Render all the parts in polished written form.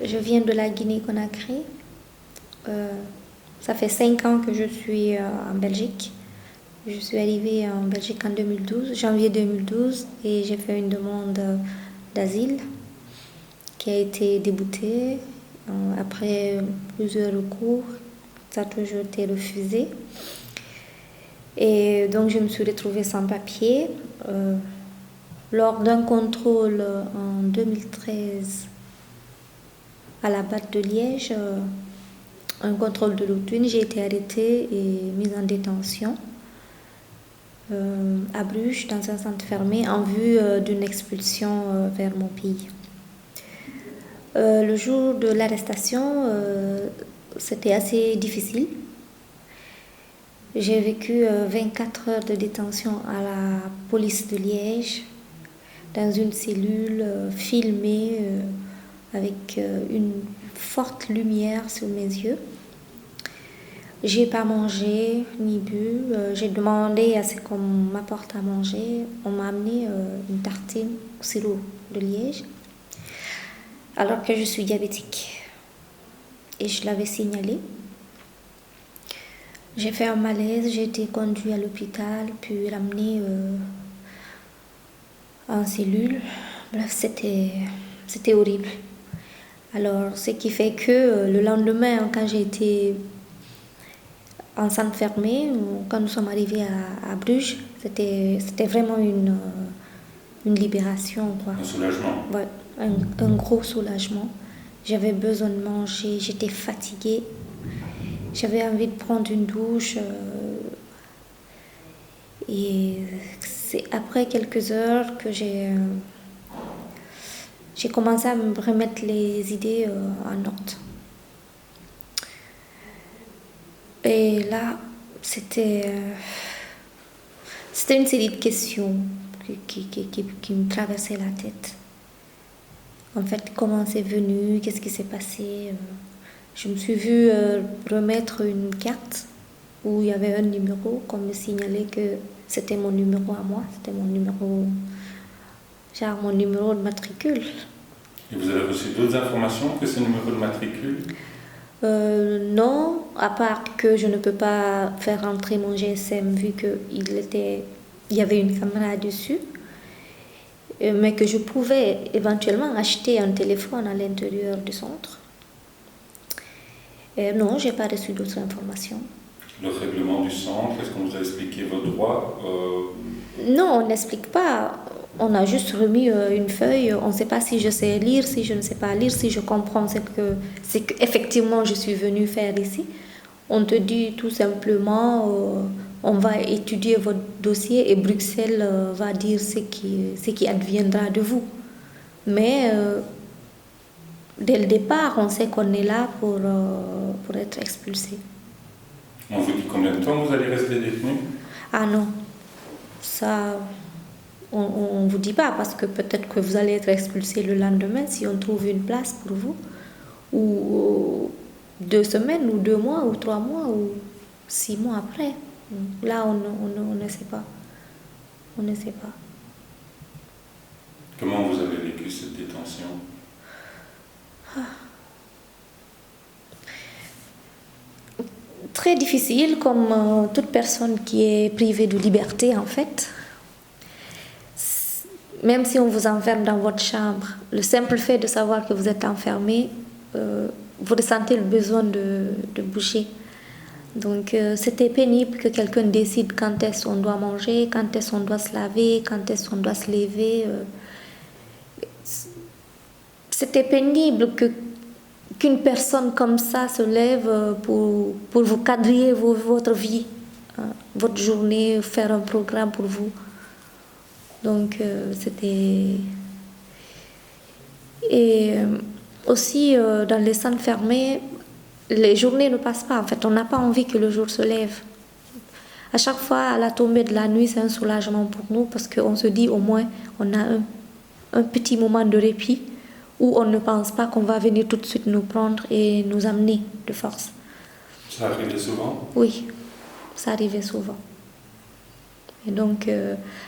Je viens de la Guinée-Conakry. Ça fait 5 ans que je suis en Belgique. Je suis arrivée en Belgique en 2012, janvier 2012, et j'ai fait une demande d'asile qui a été déboutée. Après plusieurs recours, ça a toujours été refusé. Et donc je me suis retrouvée sans papier. Lors d'un contrôle en 2013 à la BAC de Liège, un contrôle de routine, j'ai été arrêtée et mise en détention à Bruges, dans un centre fermé, en vue d'une expulsion vers mon pays. Le jour de l'arrestation, c'était assez difficile. J'ai vécu 24 heures de détention à la police de Liège, dans une cellule filmée avec une forte lumière sur mes yeux. J'ai pas mangé ni bu. J'ai demandé à ce qu'on m'apporte à manger. On m'a amené une tartine au sirop de Liège, alors que je suis diabétique. Et je l'avais signalé. J'ai fait un malaise, j'ai été conduite à l'hôpital, puis ramenée en cellule. Bref, c'était horrible. Alors, ce qui fait que le lendemain, quand j'ai été en centre fermé, quand nous sommes arrivés à Bruges, c'était vraiment une libération, quoi. Un soulagement. Ouais, un gros soulagement. J'avais besoin de manger, j'étais fatiguée. J'avais envie de prendre une douche. Et c'est après quelques heures que j'ai commencé à me remettre les idées en ordre. Et là, c'était une série de questions qui me traversaient la tête. En fait, comment c'est venu, qu'est-ce qui s'est passé. Je me suis vue remettre une carte où il y avait un numéro, qu'on me signalait que c'était mon numéro à moi, c'était mon numéro de matricule. Et vous avez reçu d'autres informations que ce numéro de matricule? Non, à part que je ne peux pas faire rentrer mon GSM vu qu'il y avait une caméra dessus, mais que je pouvais éventuellement acheter un téléphone à l'intérieur du centre. Non, je n'ai pas reçu d'autres informations. Le règlement du centre, est-ce qu'on vous a expliqué vos droits? Non, on n'explique pas. On a juste remis une feuille. On ne sait pas si je sais lire, si je ne sais pas lire, si je comprends ce que effectivement je suis venue faire ici. On te dit tout simplement, on va étudier votre dossier et Bruxelles va dire ce qui adviendra de vous. Mais dès le départ, on sait qu'on est là pour être expulsé. On vous dit combien de temps vous allez rester détenu? Ah non, ça, on ne vous dit pas, parce que peut-être que vous allez être expulsé le lendemain si on trouve une place pour vous, ou 2 semaines, ou 2 mois, ou 3 mois, ou 6 mois après. Là, on ne sait pas. On ne sait pas. Comment vous avez vécu cette détention? Très difficile, comme toute personne qui est privée de liberté, en fait. Même si on vous enferme dans votre chambre, le simple fait de savoir que vous êtes enfermé, vous ressentez le besoin de bouger. Donc c'était pénible que quelqu'un décide quand est-ce qu'on doit manger, quand est-ce qu'on doit se laver, quand est-ce qu'on doit se lever. C'était pénible qu'une personne comme ça se lève pour vous quadriller votre vie, votre journée, faire un programme pour vous. Donc c'était... Et aussi dans les centres fermés, les journées ne passent pas. En fait, on n'a pas envie que le jour se lève. À chaque fois, à la tombée de la nuit, c'est un soulagement pour nous parce qu'on se dit au moins on a un petit moment de répit où on ne pense pas qu'on va venir tout de suite nous prendre et nous amener de force. Ça arrivait souvent? Oui, ça arrivait souvent. Et donc,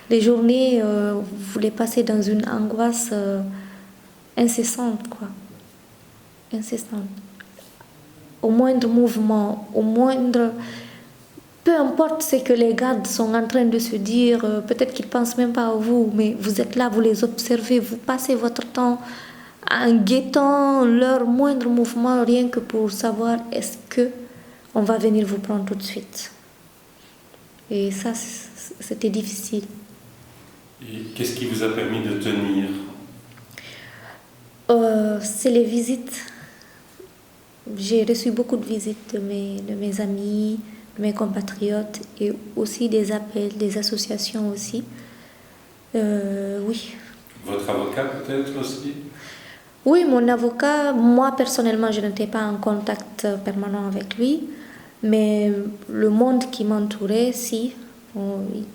les journées, vous les passez dans une angoisse incessante, quoi. incessante. Au moindre mouvement, au moindre... Peu importe ce que les gardes sont en train de se dire, peut-être qu'ils ne pensent même pas à vous, mais vous êtes là, vous les observez, vous passez votre temps en guettant leur moindre mouvement, rien que pour savoir est-ce que on va venir vous prendre tout de suite. Et ça, c'était difficile. Et qu'est-ce qui vous a permis de tenir? C'est les visites. J'ai reçu beaucoup de visites de mes amis, de mes compatriotes et aussi des appels, des associations aussi. Oui. Votre avocat peut-être aussi? Oui, mon avocat, moi personnellement, je n'étais pas en contact permanent avec lui, mais le monde qui m'entourait, si,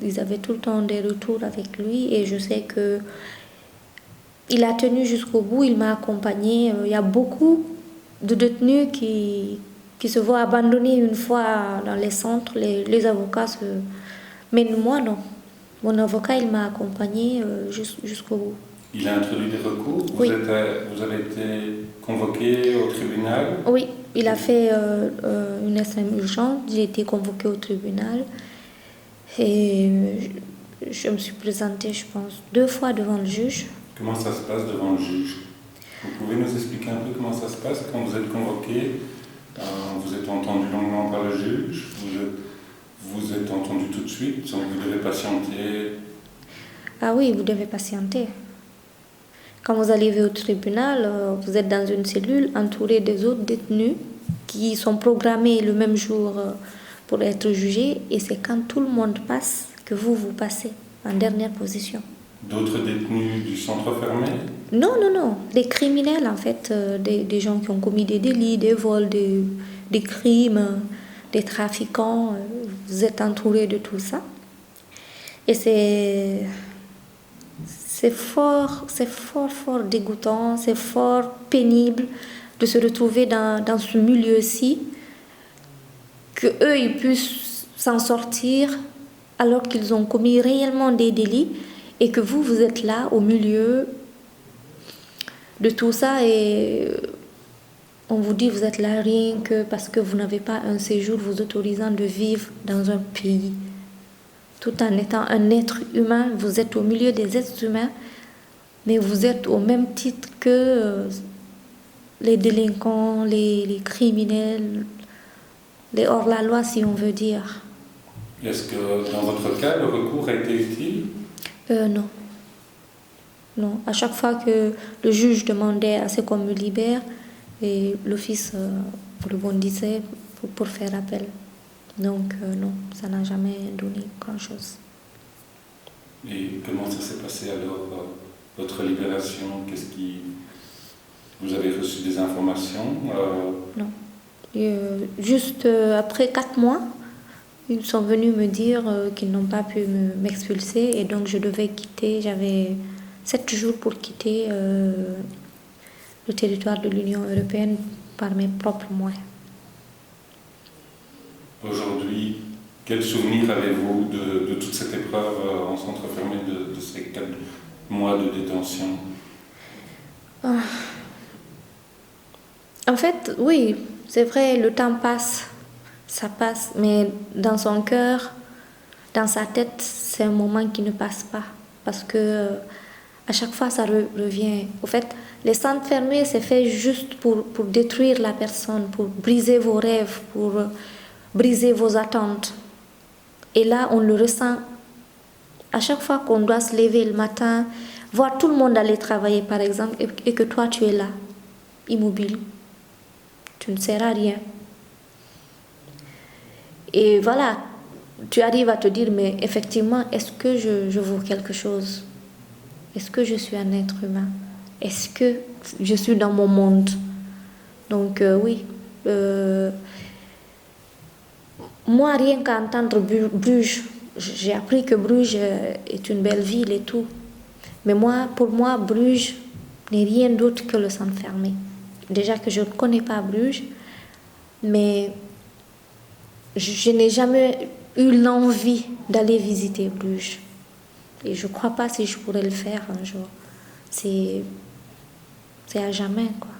ils avaient tout le temps des retours avec lui et je sais que il a tenu jusqu'au bout, il m'a accompagné. Il y a beaucoup de détenus qui se voient abandonnés une fois dans les centres, les avocats se... Mais moi, non. Mon avocat, il m'a accompagné jusqu'au bout. Il a introduit des recours? Oui. Vous avez été convoqué au tribunal? Oui, il a fait une extrême urgence. J'ai été convoquée au tribunal et je me suis présentée, je pense, 2 fois devant le juge. Comment ça se passe devant le juge? Vous pouvez nous expliquer un peu comment ça se passe quand vous êtes convoqué? Vous êtes entendu longuement par le juge? Vous êtes entendu tout de suite? Donc vous devez patienter? Ah oui, vous devez patienter. Quand vous arrivez au tribunal, vous êtes dans une cellule entourée des autres détenus qui sont programmés le même jour pour être jugés. Et c'est quand tout le monde passe que vous passez en dernière position. D'autres détenus du centre fermé? Non. Des criminels, en fait. Des gens qui ont commis des délits, des vols, des crimes, des trafiquants. Vous êtes entouré de tout ça. Et c'est fort dégoûtant, c'est fort pénible de se retrouver dans ce milieu-ci, qu'eux, ils puissent s'en sortir alors qu'ils ont commis réellement des délits et que vous êtes là au milieu de tout ça et on vous dit vous êtes là rien que parce que vous n'avez pas un séjour vous autorisant de vivre dans un pays. Tout en étant un être humain, vous êtes au milieu des êtres humains, mais vous êtes au même titre que les délinquants, les criminels, les hors-la-loi, si on veut dire. Est-ce que dans votre cas, le recours a été utile? Non. À chaque fois que le juge demandait à ce qu'on me libère, et l'office rebondissait pour faire appel. Donc non, ça n'a jamais donné grand-chose. Et comment ça s'est passé alors, votre libération? Vous avez reçu des informations? Non. Juste après 4 mois, ils sont venus me dire qu'ils n'ont pas pu m'expulser et donc je devais quitter. J'avais 7 jours pour quitter le territoire de l'Union européenne par mes propres moyens. Aujourd'hui, quel souvenir avez-vous de toute cette épreuve en centre fermé, de ces 4 mois de détention? En fait, oui, c'est vrai, le temps passe, ça passe, mais dans son cœur, dans sa tête, c'est un moment qui ne passe pas. Parce que à chaque fois, ça revient. Au fait, les centres fermés, c'est fait juste pour détruire la personne, pour briser vos rêves, pour briser vos attentes. Et là, on le ressent à chaque fois qu'on doit se lever le matin, voir tout le monde aller travailler, par exemple, et que toi, tu es là, immobile. Tu ne sers à rien. Et voilà, tu arrives à te dire, mais effectivement, est-ce que je vaux quelque chose? Est-ce que je suis un être humain? Est-ce que je suis dans mon monde? Donc oui. Moi, rien qu'à entendre Bruges, j'ai appris que Bruges est une belle ville et tout. Mais pour moi, Bruges n'est rien d'autre que le centre fermé. Déjà que je ne connais pas Bruges, mais je n'ai jamais eu l'envie d'aller visiter Bruges. Et je ne crois pas si je pourrais le faire un jour. C'est à jamais, quoi.